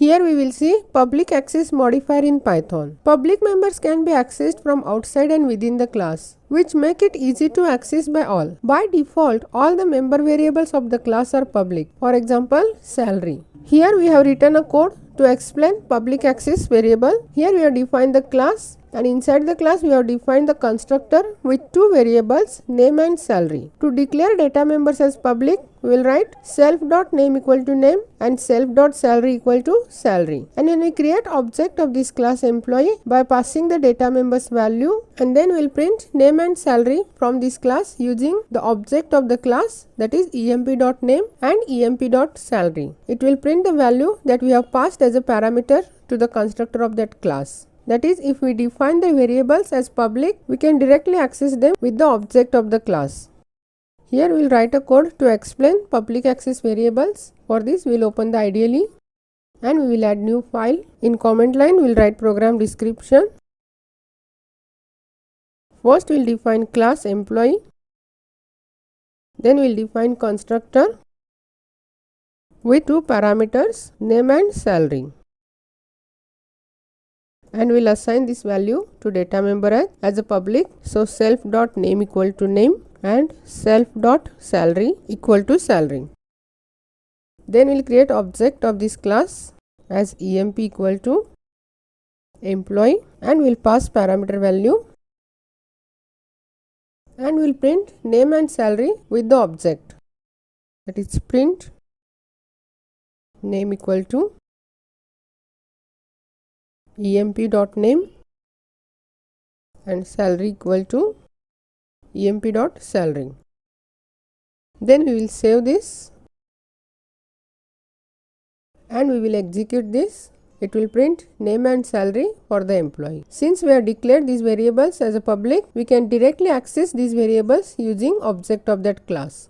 Here we will see public access modifier in Python. Public members can be accessed from outside and within the class, which make it easy to access by all. By default, all the member variables of the class are public. For example, salary. Here we have written a code to explain public access variable. Here we have defined the class, and inside the class we have defined the constructor with two variables, name and salary. To declare data members as public, we will write self.name equal to name and self.salary equal to salary. And when we create object of this class employee by passing the data members value, and then we will print name and salary from this class using the object of the class, that is emp.name and emp.salary. It will print the value that we have passed as a parameter to the constructor of that class. That is, if we define the variables as public, we can directly access them with the object of the class. Here we will write a code to explain public access variables. For this, we will open the IDLE and we will add new file. In comment line, we will write program description. First, we will define class employee. Then we will define constructor with two parameters, name and salary. And we will assign this value to data member as a public. So self.name equal to name and self.salary equal to salary. Then we will create object of this class as emp equal to employee, and we will pass parameter value, and we will print name and salary with the object, that is print name equal to emp.name and salary equal to emp.salary. Then we will save this and we will execute this. It will print name and salary for the employee. Since we have declared these variables as a public, we can directly access these variables using object of that class.